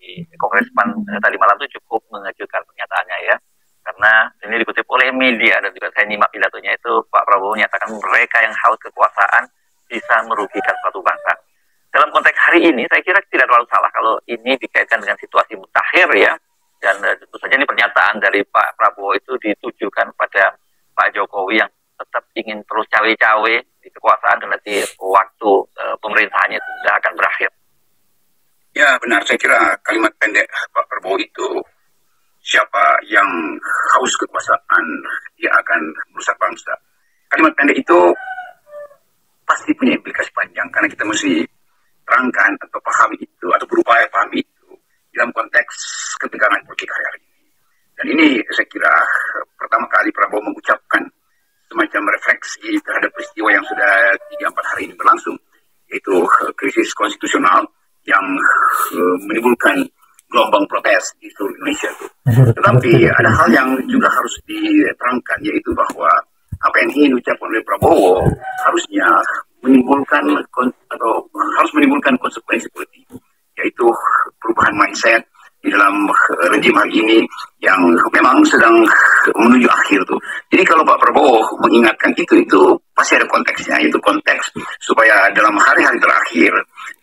di Kongres PAN tadi malam itu cukup mengejutkan pernyataannya ya. Karena ini dikutip oleh media dan juga saya nyimak pidatonya itu, Pak Prabowo menyatakan mereka yang haus kekuasaan bisa merugikan suatu bangsa. Dalam konteks hari ini saya kira tidak terlalu salah kalau ini dikaitkan dengan situasi mutakhir ya. Dan tentu saja ini pernyataan dari Pak Prabowo itu ditujukan pada Pak Jokowi yang tetap ingin terus cawe-cawe di kekuasaan dan nanti waktu pemerintahannya itu sudah akan berakhir. Ya benar, saya kira kalimat pendek Pak Prabowo itu, siapa yang haus kekuasaan dia akan merusak bangsa. Kalimat pendek itu pasti punya implikasi panjang karena kita mesti terangkan atau pahami itu atau berupaya pahami itu dalam konteks ketegangan politik hari ini. Dan ini saya kira pertama kali Prabowo mengucapkan semacam refleksi terhadap peristiwa yang sudah 3-4 hari ini berlangsung, yaitu krisis konstitusional yang menimbulkan gelombang protes di seluruh Indonesia. Tetapi ada hal yang juga harus diterangkan, yaitu bahwa apa yang ingin diucapkan oleh Prabowo harusnya menimbulkan atau harus menimbulkan konsekuensi politik, yaitu perubahan mindset di dalam rejim hari ini yang memang sedang menuju akhir tuh. Jadi kalau Pak Prabowo mengingatkan itu pasti ada konteksnya, yaitu konteks supaya dalam hari-hari terakhir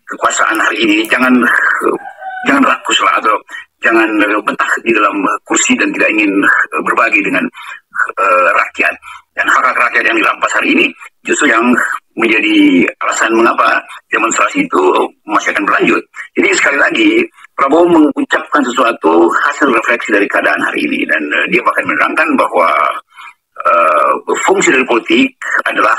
kekuasaan hari ini jangan rakus lah atau jangan betah di dalam kursi dan tidak ingin berbagi dengan rakyat. Dan hak-hak rakyat yang dirampas hari ini justru yang menjadi alasan mengapa demonstrasi itu masih akan berlanjut. Jadi sekali lagi Prabowo mengucapkan sesuatu hasil refleksi dari keadaan hari ini, dan dia bahkan menerangkan bahwa fungsi dari politik adalah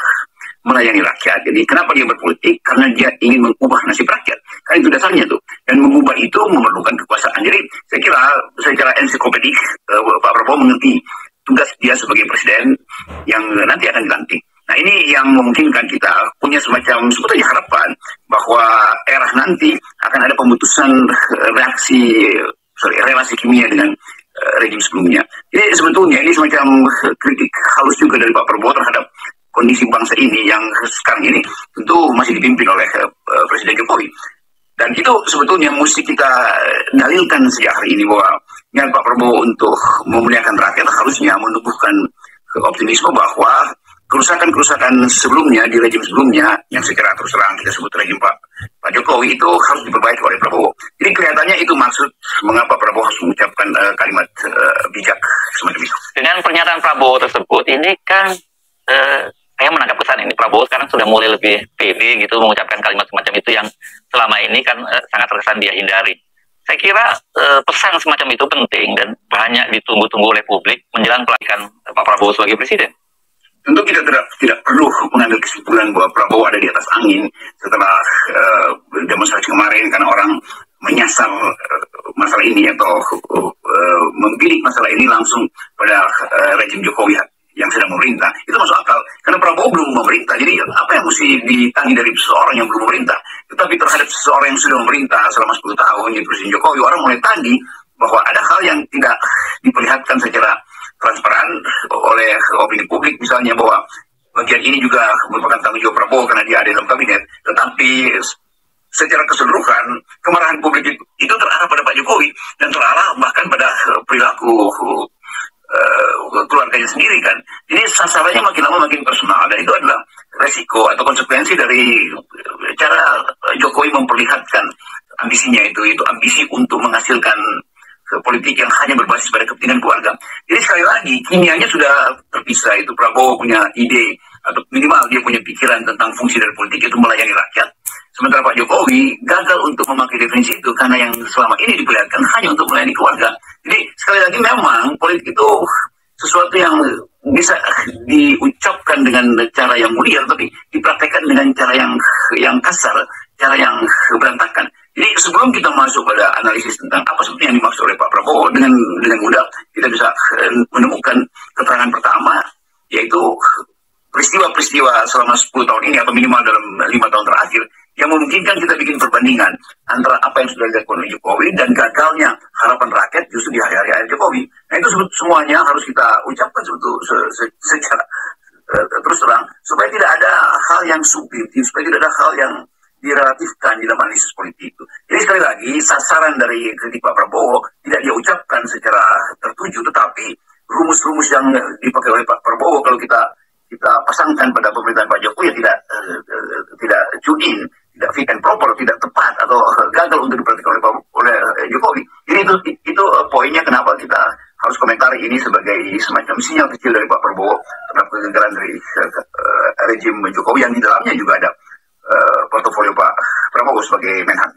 melayani rakyat. Jadi kenapa dia berpolitik? Karena dia ingin mengubah nasib rakyat. Karena itu dasarnya tuh. Dan mengubah itu memerlukan kekuasaan. Jadi saya kira secara ensiklopedik Pak Prabowo mengerti tugas dia sebagai presiden yang nanti akan dilantik. Nah ini yang memungkinkan kita punya semacam sebetulnya harapan bahwa era nanti akan ada pemutusan relasi kimia dengan rejim sebelumnya. Jadi sebetulnya ini semacam kritik halus juga dari Pak Prabowo terhadap kondisi bangsa ini yang sekarang ini tentu masih dipimpin oleh Presiden Jokowi. Dan itu sebetulnya mesti kita dalilkan sejak hari ini bahwa niat Pak Prabowo untuk memuliakan rakyat harusnya menumbuhkan optimisme bahwa kerusakan-kerusakan sebelumnya di rejim sebelumnya yang segera terus terang kita sebut rejim Pak Jokowi itu harus diperbaiki oleh Prabowo. Jadi kelihatannya itu maksud mengapa Prabowo harus mengucapkan kalimat bijak semacam itu. Dengan pernyataan Prabowo tersebut ini kan saya menangkap kesan ini Prabowo sekarang sudah mulai lebih pede gitu mengucapkan kalimat semacam itu yang selama ini kan sangat terkesan dia hindari. Saya kira pesan semacam itu penting dan banyak ditunggu-tunggu oleh publik menjelang pelantikan Pak Prabowo sebagai presiden. Tentu kita tidak perlu mengambil kesimpulan bahwa Prabowo ada di atas angin setelah demonstrasi kemarin karena orang menyasar masalah ini atau membidik masalah ini langsung pada rejim Jokowi yang sedang memerintah. Itu masuk akal karena Prabowo belum memerintah. Jadi apa yang mesti ditagih dari seseorang yang belum memerintah? Tetapi terhadap seseorang yang sudah memerintah selama 10 tahun, yaitu Presiden Jokowi, orang mulai tagih bahwa ada hal yang tidak diperlihatkan secara transparan oleh opini publik, misalnya bahwa bagian ini juga merupakan tanggung jawab Prabowo karena dia ada dalam kabinet. Tetapi secara keseluruhan kemarahan publik itu terarah pada Pak Jokowi dan terarah bahkan pada perilaku keluarganya sendiri kan. Jadi sasarannya makin lama makin personal, dan itu adalah resiko atau konsekuensi dari cara Jokowi memperlihatkan ambisinya itu ambisi untuk menghasilkan politik yang hanya berbasis pada kepentingan keluarga. Jadi sekali lagi kimianya sudah terpisah. Itu Prabowo punya ide atau minimal dia punya pikiran tentang fungsi dari politik itu melayani rakyat. Sementara Pak Jokowi gagal untuk memakai definisi itu karena yang selama ini diperlihatkan hanya untuk melayani keluarga. Jadi sekali lagi memang politik itu sesuatu yang bisa diucapkan dengan cara yang mulia, tapi dipraktekkan dengan cara yang kasar, cara yang berantakan. Jadi sebelum kita masuk pada analisis tentang apa sebetulnya yang dimaksud oleh Pak Prabowo, dengan mudah kita bisa menemukan keterangan pertama, yaitu peristiwa-peristiwa selama 10 tahun ini atau minimal dalam 5 tahun terakhir yang memungkinkan kita bikin perbandingan antara apa yang sudah dilakukan oleh Jokowi dan gagalnya harapan rakyat justru di hari-hari akhir Jokowi. Nah itu semuanya harus kita ucapkan secara terus terang supaya tidak ada hal yang subjektif, supaya tidak ada hal yang direlatifkan di dalam analisis politik itu. Jadi sekali lagi sasaran dari kritik Pak Prabowo tidak dia ucapkan secara tertuju, tetapi rumus-rumus yang dipakai oleh Pak Prabowo kalau kita pasangkan pada pemerintahan Pak Jokowi ya tidak tune-in, tidak fit and proper, tidak tepat atau gagal untuk diperhatikan oleh Jokowi. Jadi itu poinnya kenapa kita harus komentari ini sebagai semacam sinyal kecil dari Pak Prabowo terhadap kegagalan dari rejim Jokowi yang di dalamnya juga ada portofolio Pak Prabowo sebagai Menhan.